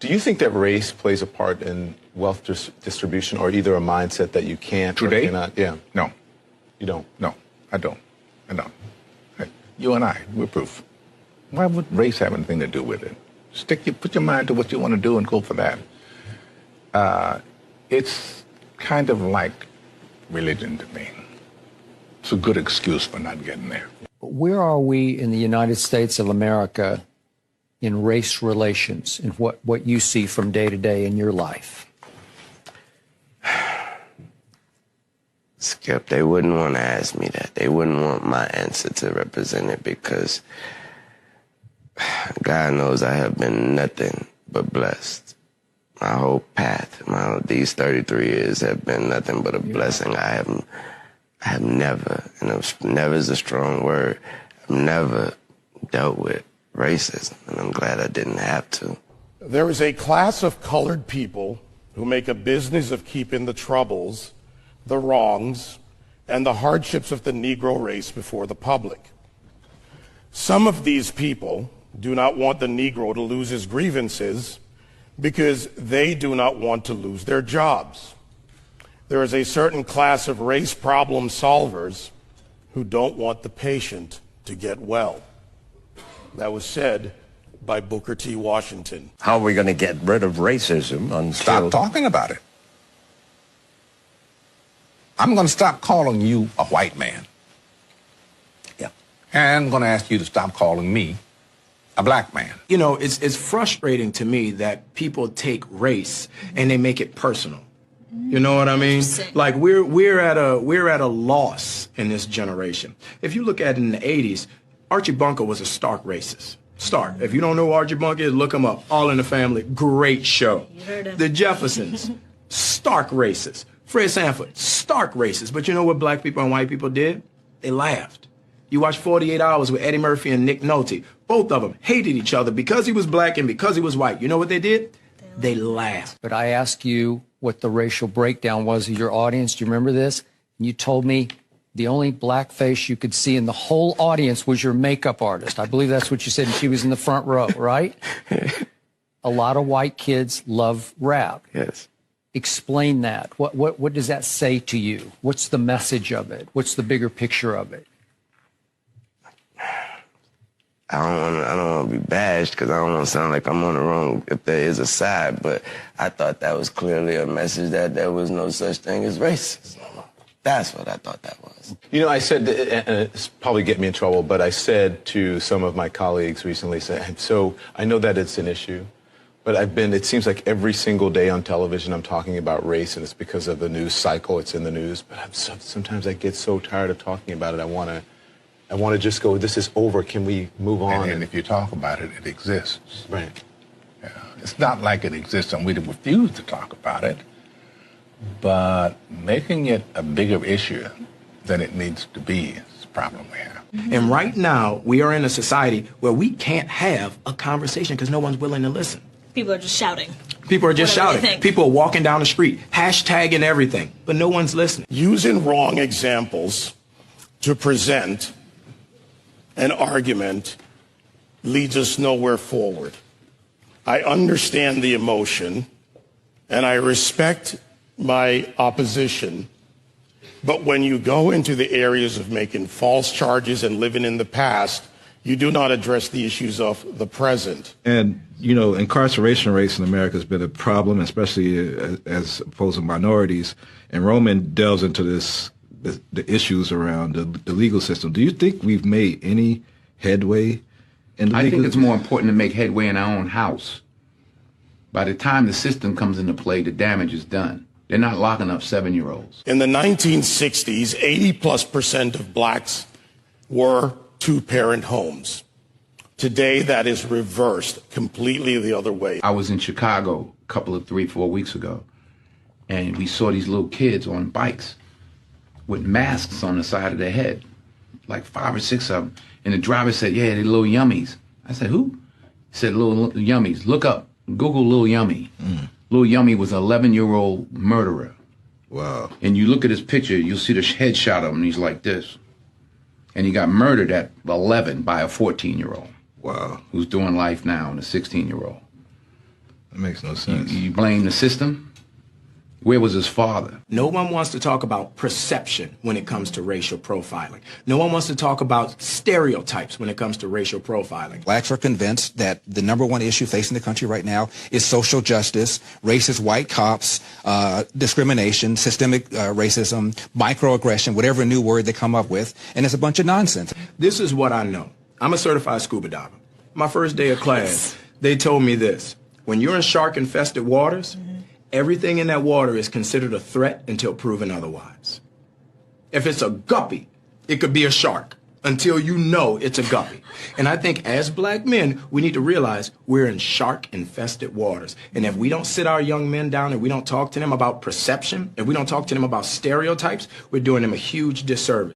Do you think that race plays a part in wealth distribution, or either a mindset that you can't Today? or cannot? Yeah. No. You don't? No, I don't. I don't. You and I, we're proof. Why would race have anything to do with it? Put your mind to what you want to do and go for that. It's kind of like religion to me. It's a good excuse for not getting there. Where are we in the United States of America in race relations and what you see from day to day in your life? Skip, they wouldn't want to ask me that. They wouldn't want my answer to represent it because God knows I have been nothing but blessed. My whole path, these 33 years have been nothing but a blessing. I have never, and never is a strong word, I've never dealt with racism, and I'm glad I didn't have to. There is a class of colored people who make a business of keeping the troubles, the wrongs, and the hardships of the Negro race before the public. Some of these people do not want the Negro to lose his grievances because they do not want to lose their jobs. There is a certain class of race problem solvers who don't want the patient to get well. That was said by Booker T. Washington. How are we going to get rid of racism until... Stop talking about it. I'm going to stop calling you a white man. Yeah. And I'm going to ask you to stop calling me a black man. You know, it's frustrating to me that people take race and they make it personal. You know what I mean? Like we're at a loss in this generation. If you look at it in the 80s, Archie Bunker was a stark racist. Stark. If you don't know who Archie Bunker is, look him up. All in the Family, great show. You heard him. The Jeffersons, stark racist. Fred Sanford, stark racist. But you know what black people and white people did? They laughed. You watch 48 Hours with Eddie Murphy and Nick Nolte. Both of them hated each other because he was black and because he was white. You know what they did? They laughed. But I asked you what the racial breakdown was of your audience. Do you remember this? And you told me the only black face you could see in the whole audience was your makeup artist. I believe that's what you said, and she was in the front row, right? A lot of white kids love rap. Yes. Explain that. What does that say to you? What's the message of it? What's the bigger picture of it? I don't want to be bashed because I don't want to sound like I'm on the wrong if there is a side, but I thought that was clearly a message that there was no such thing as racism. That's what I thought that was. You know, I said, and it's probably get me in trouble, but I said to some of my colleagues recently, so I know that it's an issue, but it seems like every single day on television I'm talking about race, and it's because of the news cycle, it's in the news, but sometimes I get so tired of talking about it, I want to just go, this is over, can we move on? And if you talk about it, it exists. Right. Yeah. It's not like it exists and we refuse to talk about it, but making it a bigger issue than it needs to be is the problem we have. And right now, we are in a society where we can't have a conversation because no one's willing to listen. People are just shouting. People are just Whatever they shouting. think. People are walking down the street, hashtagging everything, but no one's listening. Using wrong examples to present an argument leads us nowhere forward. I understand the emotion, and I respect my opposition, but when you go into the areas of making false charges and living in the past, you do not address the issues of the present. And, you know, incarceration rates in America has been a problem, especially as opposed to minorities. And Roman delves into the issues around the legal system. Do you think we've made any headway in the legal? I think it's more important to make headway in our own house. By the time the system comes into play, the damage is done. They're not locking up 7-year-olds. In the 1960s, 80+% of blacks were two-parent homes. Today, that is reversed completely the other way. I was in Chicago a couple of 3-4 weeks ago, and we saw these little kids on bikes with masks on the side of their head, like 5 or 6 of them. And the driver said, yeah, they're little yummies. I said, who? He said, little yummies. Look up, Google Lil Yummy. Lil Yummy was an 11-year-old murderer. Wow. And you look at his picture, you'll see the headshot of him, and he's like this. And he got murdered at 11 by a 14-year-old. Wow. Who's doing life now, and a 16-year-old. That makes no sense. You blame the system. Where was his father? No one wants to talk about perception when it comes to racial profiling. No one wants to talk about stereotypes when it comes to racial profiling. Blacks are convinced that the number one issue facing the country right now is social justice, racist white cops, discrimination, systemic racism, microaggression, whatever new word they come up with, and it's a bunch of nonsense. This is what I know. I'm a certified scuba diver. My first day of class, they told me this. When you're in shark-infested waters, everything in that water is considered a threat until proven otherwise. If it's a guppy, it could be a shark until you know it's a guppy. And I think as black men, we need to realize we're in shark-infested waters. And if we don't sit our young men down and we don't talk to them about perception, if we don't talk to them about stereotypes, we're doing them a huge disservice.